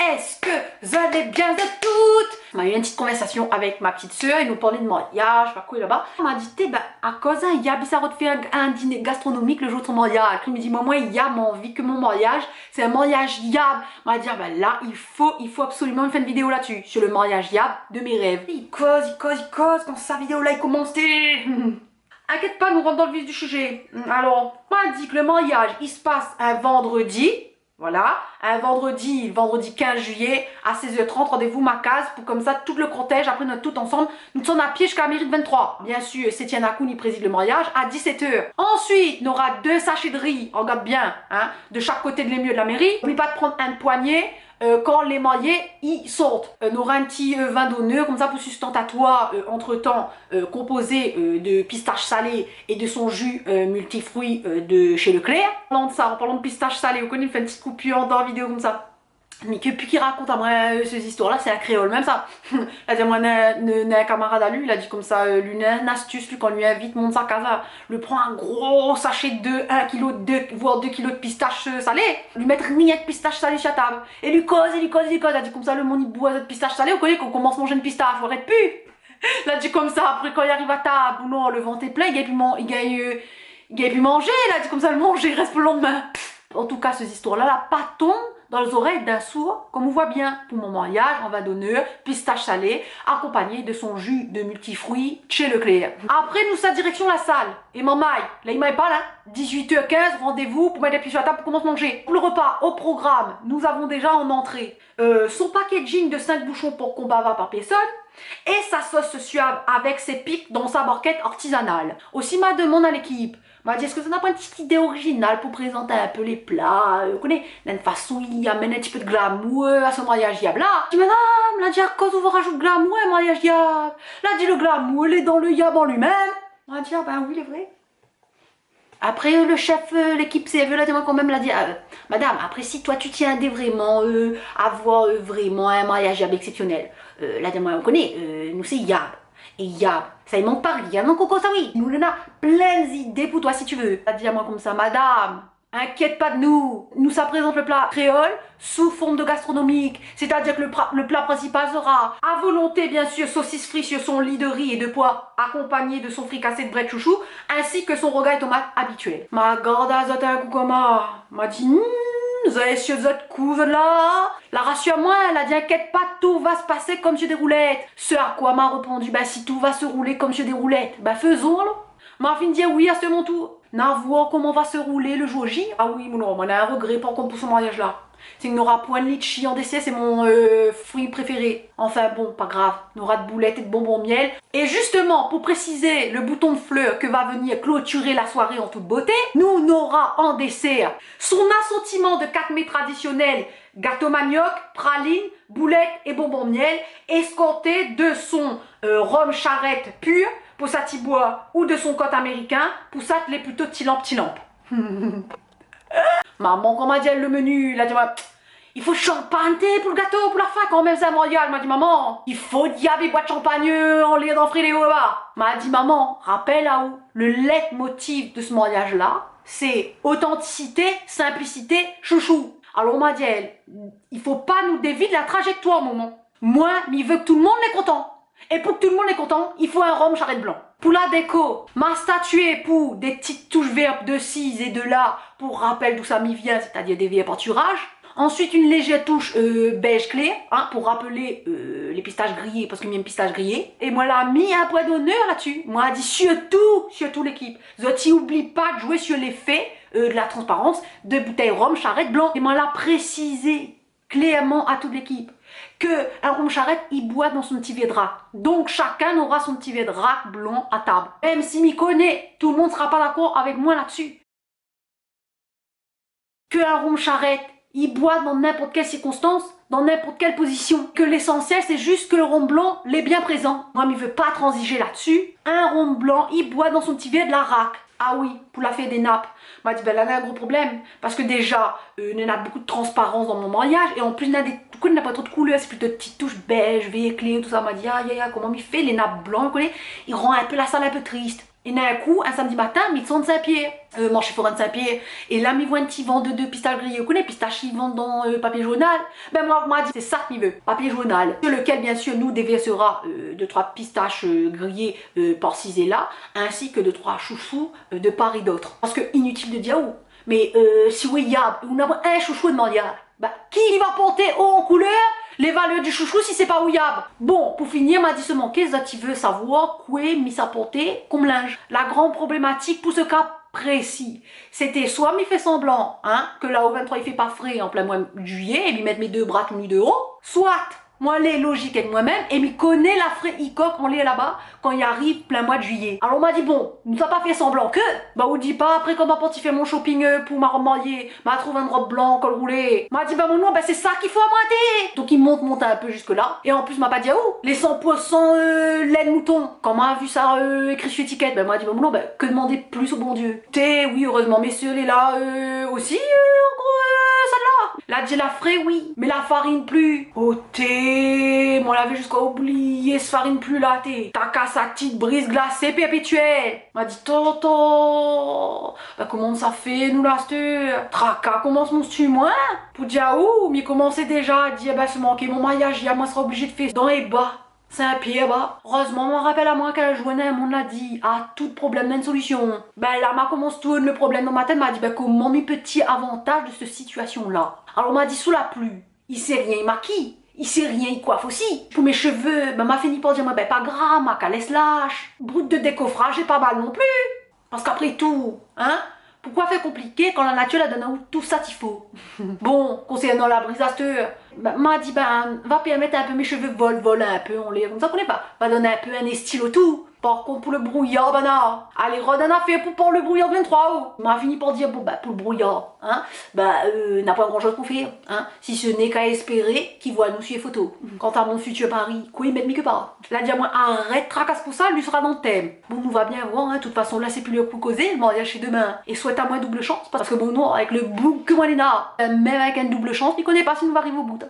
est-ce que vous allez bien de toutes? On a eu une petite conversation avec ma petite soeur, ils nous parlaient de mariage, pas quoi là-bas. On m'a dit, bah, à cause d'un Yab, ça a fait un dîner gastronomique le jour de son mariage. Il me dit, maman, Yab m'a envie que mon mariage, c'est un mariage Yab. On m'a dit, bah là, il faut absolument faire une vidéo là-dessus, sur le mariage Yab de mes rêves. Il cause, quand sa vidéo là, il commençait. Inquiète pas, nous rentrons dans le vif du sujet. Alors, on m'a dit que le mariage, il se passe un vendredi. Voilà, un vendredi, le vendredi 15 juillet à 16h30, rendez-vous ma case pour comme ça tout le cortège, après notre tout ensemble, nous sommes à pied jusqu'à la mairie de 23. Bien sûr, Sétienne Akoun, il préside le mariage à 17h. Ensuite, on aura 2 sachets de riz, on regarde bien, hein, de chaque côté de l'émieu de la mairie. N'oublie pas de prendre un poignet quand les mariés y sortent. On aura un petit vin d'honneur comme ça pour sustentatoire entre temps composé de pistaches salées et de son jus multifruits de chez Leclerc. En parlant de ça, en parlant de pistaches salées, vous connaissez, on fait une petite coupure dans la vidéo comme ça. Mais que puis qui raconte à moi ces histoires-là, c'est un créole, même ça. Là, dit moi, un camarade à lui, il a dit comme ça, lui, une astuce, lui, quand lui invite, monte sa casa, lui prend un gros sachet de 1 kg, voire 2 kg de pistaches salées, lui mettre rien de pistaches salées sur la table, et lui cause, il a dit comme ça, le monde il boit de pistaches salées, vous connaissez qu'on commence à manger une pistache, on arrête plus. Il a dit comme ça, après quand il arrive à table, non, le ventre est plein, il gagne plus manger, il a dit comme ça, le manger, il reste pour le lendemain. En tout cas, ces histoires-là, la paton dans les oreilles d'un sourd, comme on voit bien, pour mon mariage, en vin d'honneur, pistache salée, accompagné de son jus de multifruits chez Leclerc. Après, nous, sa direction la salle. Et mon maille, là, il m'aille pas là. 18h15, rendez-vous pour mettre les pieds sur la table pour commencer à manger. Pour le repas, au programme, nous avons déjà en entrée son packaging de 5 bouchons pour combat par personne et sa sauce suave avec ses pics dans sa barquette artisanale. Aussi, ma demande à l'équipe m'a dit, est-ce que ça n'a pas une petite idée originale pour présenter un peu les plats, vous connaissez, d'une façon, il amène un petit peu de glamour à ce mariage Yab là. Je dis, madame, là, dit, à cause vous rajoute glamour à un mariage Yab. Là, dit, le glamour, il est dans le Yab en lui-même. On a dit, ah ben oui, il est vrai. Après, le chef, l'équipe CFE, là, quand même, l'a dit, madame, après, si toi, tu tiens à vraiment avoir vraiment un mariage Yab exceptionnel, là, on connaît, nous, c'est Yab. Et Yab, ça il manque pas rien, non Coco, ça oui. Nous on a plein d'idées pour toi si tu veux. Elle dit à moi comme ça, madame, inquiète pas de nous. Nous ça présente le plat créole sous forme de gastronomique. C'est-à-dire que le plat principal sera à volonté bien sûr saucisse frite sur son lit de riz et de pois accompagné de son fricassé de bret chouchou ainsi que son rogaille tomate habituel. Ma garde à zot un coup comme m'a dit vous avez sur votre couve là. La rassure-moi, elle a dit inquiète pas, tout va se passer comme sur des roulettes. Ce à quoi m'a répondu, bah si tout va se rouler comme sur des roulettes, bah faisons alors. M'a fini de dire oui à ce mon tour. N'a voir comment va se rouler le jour J. Ah oui, mon on a un regret par contre pour ce mariage là. C'est que n'aura point de litchi en dessert, c'est mon fruit préféré. Enfin bon, pas grave, n'aura de boulettes et de bonbons miel. Et justement, pour préciser le bouton de fleurs que va venir clôturer la soirée en toute beauté, nous n'aura en dessert son assortiment de 4 mets traditionnels, gâteau manioc, praline, boulettes et bonbons miel, escorté de son rhum charrette pur pour sa tibois ou de son côte américain pour ça les plutôt tilamp. Maman, quand m'a dit le menu, il a dit il faut champagne pour le gâteau, pour la fin quand même c'est un mariage. M'a dit maman, il faut diable boire de champagne en l'air dans Frédéo là. M'a dit maman, rappelle là où le leitmotiv de ce mariage là, c'est authenticité, simplicité, chouchou. Alors on m'a dit il faut pas nous dévier de la trajectoire maman. Moi, il veut que tout le monde est content. Et pour que tout le monde est content, il faut un rhum charrette blanc. Pour la déco, m'a statué pour des petites touches vertes de ci et de là pour rappel d'où ça m'y vient, c'est-à-dire des vieux peinturages. Ensuite, une légère touche beige clair, hein, pour rappeler les pistaches grillées, parce qu'il y a une pistache grillée. Et moi, l'a mis un point d'honneur là-dessus. Moi, a dit surtout l'équipe. Zoti, oublie pas de jouer sur l'effet de la transparence de bouteille rhum charrette blanc. Et moi, l'a précisé clairement à toute l'équipe que un rhum charrette il boit dans son petit verre de rack. Donc chacun aura son petit verre de rack blanc à table. Même si m'y connaît, tout le monde sera pas d'accord avec moi là-dessus. Que un rhum charrette il boit dans n'importe quelle circonstance, dans n'importe quelle position. Que l'essentiel c'est juste que le rhum blanc l'est bien présent. Moi il veut pas transiger là-dessus. Un rhum blanc il boit dans son petit verre de la rack. Ah oui, pour la faire des nappes. M'a dit, ben là, on a un gros problème. Parce que déjà, on a beaucoup de transparence dans mon mariage. Et en plus, on n'a pas trop de couleurs. C'est plutôt de petites touches beige, vert, clair, tout ça. M'a dit, aïe, aïe, aïe, comment il fait les nappes blancs, vous connaissez, il rend un peu la salle un peu triste. Et d'un coup, un samedi matin, mi sont de Saint-Pierre, marché forain de Saint-Pierre, et là, mi voit un petit vendeur de pistaches grillées, vous connaissez, pistaches qui vendent dans papier journal. Ben moi dit, c'est ça qu'il veut, papier journal, sur lequel, bien sûr, nous déversera 2-3 pistaches grillées par-ci et là, ainsi que 2-3 chouchous de part et d'autre. Parce que inutile de dire où. Mais si oui, il y a un chouchou de mariage, bah, qui va porter haut en couleur les valeurs du chouchou si c'est pas ouillable? Bon, pour finir, m'a dit seulement qu'est-ce que tu veux savoir quoi mis à porter comme linge. La grande problématique pour ce cas précis, c'était soit m'y fait semblant, hein, que là au 23 il fait pas frais en plein mois de juillet et lui mettre mes 2 bras tout nus de haut, soit moi, les logiques avec moi-même, et m'y connaît la frais ICOC, on l'est là-bas, quand il arrive plein mois de juillet. Alors on m'a dit, bon, nous a pas fait semblant que, bah on dit pas, après quand ma porte fait mon shopping pour ma robe mariée, m'a trouvé une robe blanc, col roulé, m'a dit, bah mon nom, bah c'est ça qu'il faut amoiter. Donc il monte un peu jusque là, et en plus m'a pas dit, où les 100% lait de mouton. Quand m'a vu ça écrit sur étiquette, bah m'a dit, bah mon nom, bah que demander plus au bon Dieu. Oui, heureusement, messieurs, les là, aussi, en gros, celle-là. La gelafrée, oui, mais la farine plus. Oh thé, moi l'avait jusqu'à oublier ce farine plus là, thé. T'as qu'à sa petite brise glacée perpétuelle. M'a dit, tonton, bah comment ça fait, nous là, tracas, commence mon stu, moi? Pour dire où, mais commençait déjà à dire, bah se manquer mon mariage, moi sera obligé de faire dans les bas. Saint-Pierre, bah. Heureusement, m'en rappelle à moi qu'elle jouait, on l'a dit, à tout problème, d'une solution. Ben là, m'a commencé tout le problème dans ma tête, m'a dit, ben comment mes petits avantages de cette situation-là. Alors, m'a dit, sous la pluie, il sait rien, il maquille. Il sait rien, il coiffe aussi. Pour mes cheveux, ben m'a fini par dire, ben pas grave, ma calesse lâche. Brute de décoffrage, c'est pas mal non plus. Parce qu'après tout, hein, pourquoi faire compliqué quand la nature la donne tout ça qu'il faut? Bon, concernant la brise à steur, m'a dit, ben, va permettre un peu mes cheveux voler un peu, on les, comme ça qu'on est pas, va donner un peu un style au tout. Par contre, pour le brouillard, ben non. Allez, redonne a fait pour le brouillard 23 août. M'a fini par dire, bon, bah, pour le brouillard, hein, n'a pas grand chose pour faire, hein, si ce n'est qu'à espérer qu'il voit nous sur les photos. Quant à mon futur mari, quoi, il m'aide mieux que pas. La dit à moi, arrête, tracasse pour ça, lui sera dans le thème. Bon, nous va bien voir, hein, de toute façon, là, c'est plus le coup causé, le mariage chez demain. Et souhaite à moi double chance, parce que bon, non, avec le bouc que moi, Léna, même avec une double chance, il connaît pas si nous va arriver au bout.